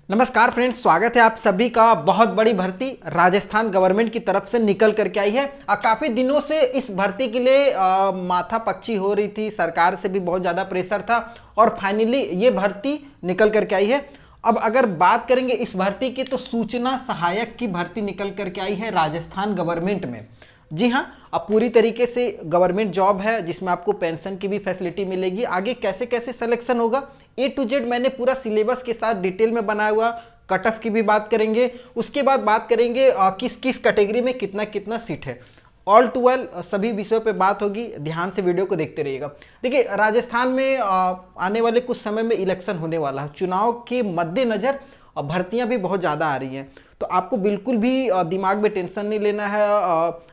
नमस्कार फ्रेंड्स, स्वागत है आप सभी का। बहुत बड़ी भर्ती राजस्थान गवर्नमेंट की तरफ से निकल करके आई है। काफ़ी दिनों से इस भर्ती के लिए माथा पच्ची हो रही थी, सरकार से भी बहुत ज़्यादा प्रेशर था और फाइनली ये भर्ती निकल करके आई है। अब अगर बात करेंगे इस भर्ती की तो सूचना सहायक की भर्ती निकल करके आई है राजस्थान गवर्नमेंट में। जी हाँ, अब पूरी तरीके से गवर्नमेंट जॉब है जिसमें आपको पेंशन की भी फैसिलिटी मिलेगी। आगे कैसे कैसे सिलेक्शन होगा A to Z मैंने पूरा सिलेबस के साथ डिटेल में बनाया हुआ। कट ऑफ की भी बात करेंगे, उसके बाद बात करेंगे किस किस कैटेगरी में कितना कितना सीट है। ऑल टू ऑल सभी विषयों पे बात होगी, ध्यान से वीडियो को देखते रहिएगा। देखिए, राजस्थान में आने वाले कुछ समय में इलेक्शन होने वाला है। चुनाव के मद्देनज़र भर्तियां भी बहुत ज़्यादा आ रही हैं, तो आपको बिल्कुल भी दिमाग में टेंशन नहीं लेना है।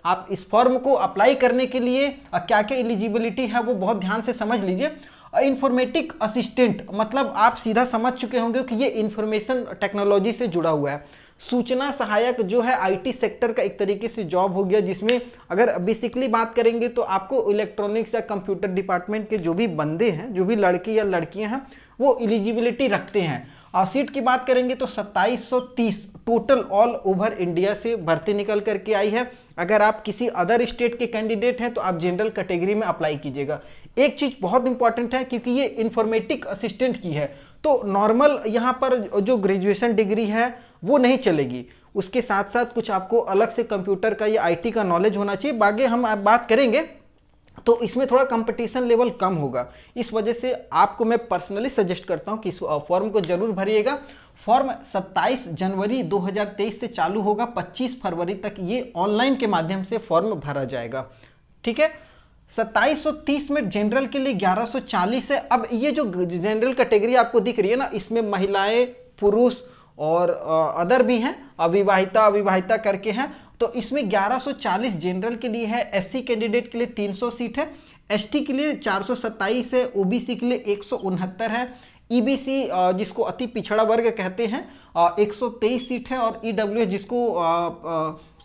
आप इस फॉर्म को अप्लाई करने के लिए क्या क्या एलिजिबिलिटी है वो बहुत ध्यान से समझ लीजिए। इंफॉर्मेटिक असिस्टेंट मतलब आप सीधा समझ चुके होंगे कि ये इंफॉर्मेशन टेक्नोलॉजी से जुड़ा हुआ है। सूचना सहायक जो है IT सेक्टर का एक तरीके से जॉब हो गया, जिसमें अगर बेसिकली बात करेंगे तो आपको इलेक्ट्रॉनिक्स या कंप्यूटर डिपार्टमेंट के जो भी बंदे हैं, जो भी लड़के या लड़कियां हैं, वो एलिजिबिलिटी रखते हैं। और सीट की बात करेंगे तो 2730 टोटल ऑल ओवर इंडिया से भर्ती निकल करके आई है। अगर आप किसी अदर स्टेट के कैंडिडेट हैं तो आप जनरल कैटेगरी में अप्लाई कीजिएगा। एक चीज़ बहुत इंपॉर्टेंट है, क्योंकि ये इंफॉर्मेटिक असिस्टेंट की है तो नॉर्मल यहाँ पर जो ग्रेजुएशन डिग्री है वो नहीं चलेगी। उसके साथ साथ कुछ आपको अलग से कंप्यूटर का या IT का नॉलेज होना चाहिए। बाकी हम बात करेंगे तो इसमें थोड़ा कंपटीशन लेवल कम होगा। इस वजह से आपको मैं पर्सनली सजेस्ट करता हूं कि इस फॉर्म को जरूर भरिएगा। फॉर्म 27 जनवरी 2023 से चालू होगा, 25 फरवरी तक ये ऑनलाइन के माध्यम से फॉर्म भरा जाएगा। ठीक है, 2730 में जनरल के लिए 1140 है। अब ये जो जनरल कैटेगरी आपको दिख रही है ना, इसमें महिलाएं, पुरुष और अदर भी हैं, अविवाहिता करके हैं। तो इसमें 1140 जनरल के लिए है, SC कैंडिडेट के लिए 300 सीट है, ST के लिए 427 है, OBC के लिए 169 है, EBC जिसको अति पिछड़ा वर्ग कहते हैं 123 सीट है, और EWS जिसको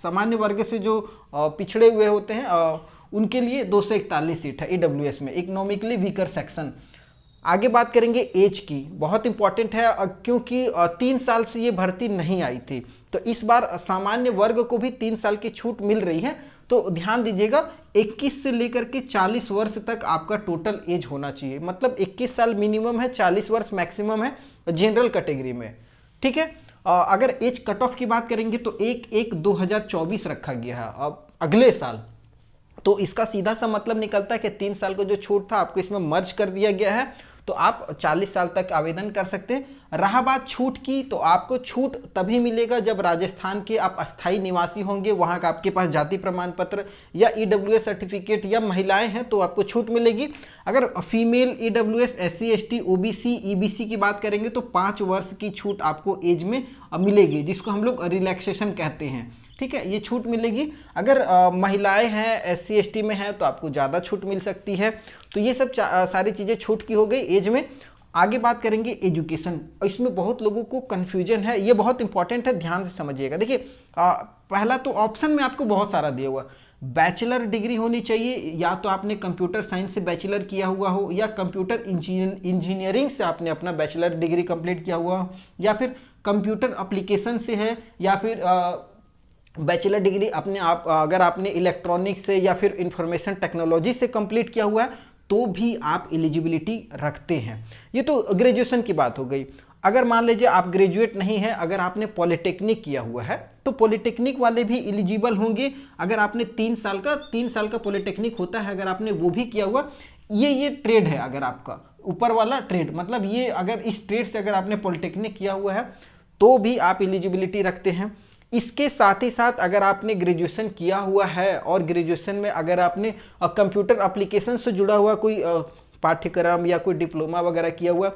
सामान्य वर्ग से जो पिछड़े हुए होते हैं उनके लिए 241 सीट है EWS में, इकोनॉमिकली वीकर सेक्शन। आगे बात करेंगे एज की, बहुत इंपॉर्टेंट है क्योंकि 3 साल से ये भर्ती नहीं आई थी, तो इस बार सामान्य वर्ग को भी 3 साल की छूट मिल रही है। तो ध्यान दीजिएगा, 21 से लेकर के 40 वर्ष तक आपका टोटल एज होना चाहिए। मतलब 21 साल मिनिमम है, 40 वर्ष मैक्सिमम है जनरल कैटेगरी में। ठीक है, अगर एज कट ऑफ की बात करेंगे तो 1/1/2024 रखा गया है अब अगले साल। तो इसका सीधा सा मतलब निकलता है कि 3 साल का जो छूट था आपको इसमें मर्ज कर दिया गया है, तो आप 40 साल तक आवेदन कर सकते हैं। रहा बात छूट की, तो आपको छूट तभी मिलेगा जब राजस्थान के आप अस्थायी निवासी होंगे, वहाँ का आपके पास जाति प्रमाण पत्र या EWS सर्टिफिकेट, या महिलाएं हैं तो आपको छूट मिलेगी। अगर female EWS SC ST OBC EBC की बात करेंगे तो 5 वर्ष की छूट आपको एज में मिलेगी, जिसको हम लोग रिलैक्सेशन कहते हैं। ठीक है, ये छूट मिलेगी। अगर महिलाएं हैं, SC ST में हैं तो आपको ज़्यादा छूट मिल सकती है। तो ये सब सारी चीज़ें छूट की हो गई एज में। आगे बात करेंगे एजुकेशन, इसमें बहुत लोगों को कन्फ्यूजन है, ये बहुत इंपॉर्टेंट है, ध्यान से समझिएगा। देखिए, पहला तो ऑप्शन में आपको बहुत सारा दिया हुआ, बैचलर डिग्री होनी चाहिए, या तो आपने कंप्यूटर साइंस से बैचलर किया हुआ हो, या कंप्यूटर इंजीनियरिंग से आपने अपना बैचलर डिग्री कंप्लीट किया हुआ हो, या फिर कंप्यूटर एप्लीकेशन से है, या फिर बैचलर डिग्री अपने आप अगर आपने इलेक्ट्रॉनिक्स से या फिर इंफॉर्मेशन टेक्नोलॉजी से कंप्लीट किया हुआ है तो भी आप एलिजिबिलिटी रखते हैं। ये तो ग्रेजुएशन की बात हो गई। अगर मान लीजिए आप ग्रेजुएट नहीं है, अगर आपने पॉलिटेक्निक किया हुआ है तो पॉलिटेक्निक वाले भी एलिजिबल होंगे। अगर आपने 3 साल का पॉलिटेक्निक होता है, अगर आपने वो भी किया हुआ, ये ट्रेड है अगर आपका ऊपर वाला ट्रेड, मतलब ये अगर इस ट्रेड से अगर आपने पॉलिटेक्निक किया हुआ है तो भी आप एलिजिबिलिटी रखते हैं। इसके साथ ही साथ अगर आपने ग्रेजुएशन किया हुआ है और ग्रेजुएशन में अगर आपने कंप्यूटर एप्लीकेशन से जुड़ा हुआ कोई पाठ्यक्रम या कोई डिप्लोमा वगैरह किया हुआ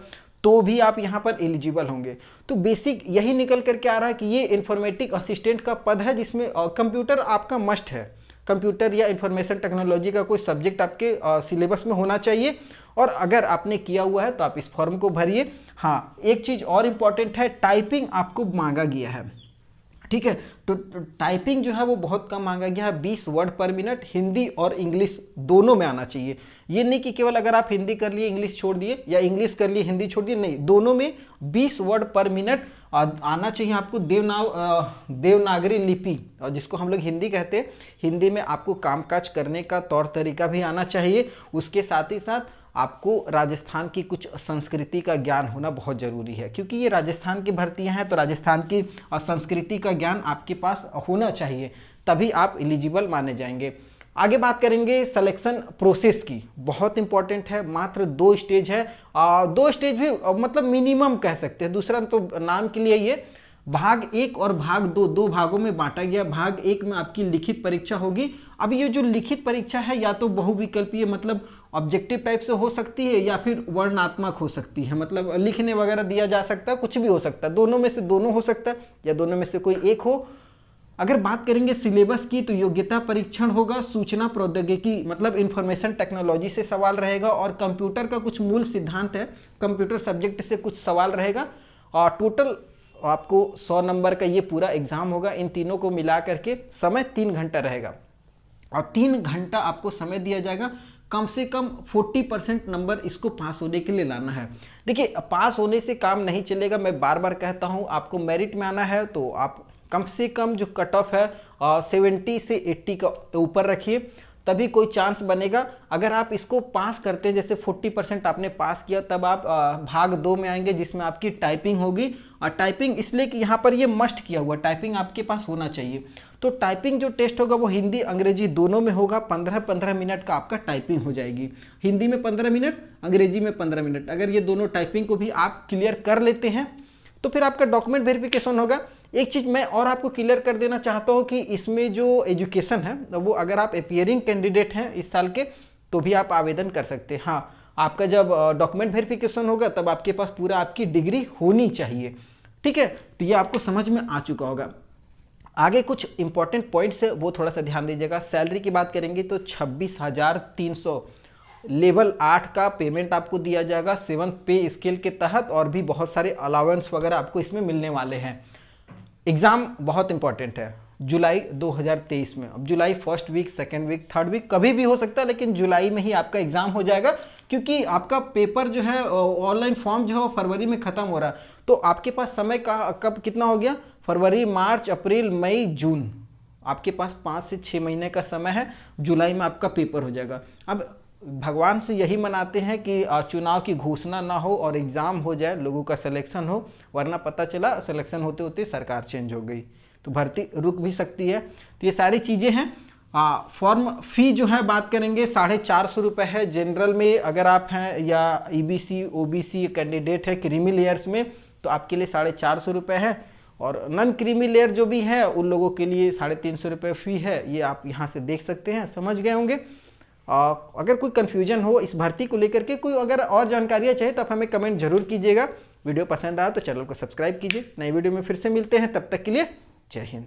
तो भी आप यहाँ पर एलिजिबल होंगे। तो बेसिक यही निकल करके आ रहा है कि ये इंफॉर्मेटिक असिस्टेंट का पद है जिसमें कंप्यूटर आपका मस्ट है। कंप्यूटर या इंफॉर्मेशन टेक्नोलॉजी का कोई सब्जेक्ट आपके सिलेबस में होना चाहिए, और अगर आपने किया हुआ है तो आप इस फॉर्म को भरिए। हाँ, एक चीज़ और इम्पॉर्टेंट है, टाइपिंग आपको मांगा गया है। ठीक है। तो टाइपिंग जो है वो बहुत कम मांगा गया है, 20 वर्ड पर मिनट, हिंदी और इंग्लिश दोनों में आना चाहिए। ये नहीं कि केवल अगर आप हिंदी कर लिए इंग्लिश छोड़ दिए या इंग्लिश कर लिए हिंदी छोड़ दिए, नहीं, दोनों में 20 वर्ड पर मिनट आना चाहिए आपको। देवनागरी लिपि, और जिसको हम लोग हिंदी कहते हैं, हिंदी में आपको कामकाज करने का तौर तरीका भी आना चाहिए। उसके साथ ही साथ आपको राजस्थान की कुछ संस्कृति का ज्ञान होना बहुत ज़रूरी है, क्योंकि ये राजस्थान की भर्तियां हैं, तो राजस्थान की संस्कृति का ज्ञान आपके पास होना चाहिए, तभी आप एलिजिबल माने जाएंगे। आगे बात करेंगे सिलेक्शन प्रोसेस की, बहुत इंपॉर्टेंट है। मात्र 2 स्टेज है, 2 स्टेज भी मतलब मिनिमम कह सकते हैं, दूसरा तो नाम के लिए ये भाग 1 और भाग 2 दो भागों में बांटा गया। भाग 1 में आपकी लिखित परीक्षा होगी। अब ये जो लिखित परीक्षा है या तो बहुविकल्पीय मतलब ऑब्जेक्टिव टाइप से हो सकती है या फिर वर्णनात्मक हो सकती है, मतलब लिखने वगैरह दिया जा सकता है, कुछ भी हो सकता है, दोनों में से दोनों हो सकता है या दोनों में से कोई एक हो। अगर बात करेंगे सिलेबस की तो योग्यता परीक्षण होगा, सूचना प्रौद्योगिकी मतलब इंफॉर्मेशन टेक्नोलॉजी से सवाल रहेगा, और कंप्यूटर का कुछ मूल सिद्धांत है, कंप्यूटर सब्जेक्ट से कुछ सवाल रहेगा, और टोटल आपको 100 नंबर का ये पूरा एग्जाम होगा। इन तीनों को मिला करके समय 3 घंटा रहेगा, और 3 घंटा आपको समय दिया जाएगा। कम से कम 40% नंबर इसको पास होने के लिए लाना है। देखिए, पास होने से काम नहीं चलेगा, मैं बार बार कहता हूँ, आपको मेरिट में आना है तो आप कम से कम जो कट ऑफ है 70 से 80 का ऊपर रखिए, तभी कोई चांस बनेगा। अगर आप इसको पास करते हैं, जैसे 40% आपने पास किया, तब आप भाग 2 में आएंगे जिसमें आपकी टाइपिंग होगी। और टाइपिंग इसलिए कि यहाँ पर ये मस्ट किया हुआ, टाइपिंग आपके पास होना चाहिए। तो टाइपिंग जो टेस्ट होगा वो हिंदी अंग्रेजी दोनों में होगा। 15-15 मिनट का आपका टाइपिंग हो जाएगी, हिंदी में 15 मिनट, अंग्रेजी में 15 मिनट। अगर ये दोनों टाइपिंग को भी आप क्लियर कर लेते हैं तो फिर आपका डॉक्यूमेंट वेरिफिकेशन होगा। एक चीज़ मैं और आपको क्लियर कर देना चाहता हूँ कि इसमें जो एजुकेशन है वो अगर आप अपीयरिंग कैंडिडेट हैं इस साल के तो भी आप आवेदन कर सकते हैं। हाँ, आपका जब डॉक्यूमेंट वेरिफिकेशन होगा तब आपके पास पूरा आपकी डिग्री होनी चाहिए। ठीक है, तो ये आपको समझ में आ चुका होगा। आगे कुछ इंपॉर्टेंट पॉइंट्स है वो थोड़ा सा ध्यान दीजिएगा। सैलरी की बात करेंगे तो 26,300 लेवल 8 का पेमेंट आपको दिया जाएगा 7th पे स्केल के तहत, और भी बहुत सारे अलाउंस वगैरह आपको इसमें मिलने वाले हैं। एग्ज़ाम बहुत इंपॉर्टेंट है जुलाई 2023 में। अब जुलाई 1st week, 2nd week, 3rd week कभी भी हो सकता है, लेकिन जुलाई में ही आपका एग्ज़ाम हो जाएगा, क्योंकि आपका पेपर जो है ऑनलाइन फॉर्म जो है वो फरवरी में ख़त्म हो रहा है। तो आपके पास समय का कब कितना हो गया, फरवरी, मार्च, अप्रैल, मई, जून, आपके पास 5 से 6 महीने का समय है। जुलाई में आपका पेपर हो जाएगा। अब भगवान से यही मनाते हैं कि चुनाव की घोषणा ना हो और एग्ज़ाम हो जाए, लोगों का सिलेक्शन हो, वरना पता चला सिलेक्शन होते होते सरकार चेंज हो गई तो भर्ती रुक भी सकती है। तो ये सारी चीज़ें हैं। फॉर्म फी जो है बात करेंगे 450 रुपये है। जनरल में अगर आप हैं या EBC OBC कैंडिडेट है क्रीमी लेयर्स में तो आपके लिए 450 रुपये है, और नॉन क्रीमी लेयर जो भी है उन लोगों के लिए 350 रुपये फ़ी है। ये आप यहाँ से देख सकते हैं, समझ गए होंगे। अगर कोई कन्फ्यूजन हो इस भर्ती को लेकर के, कोई अगर और जानकारियाँ चाहिए तो आप हमें कमेंट जरूर कीजिएगा। वीडियो पसंद आया तो चैनल को सब्सक्राइब कीजिए। नई वीडियो में फिर से मिलते हैं, तब तक के लिए जय हिंद।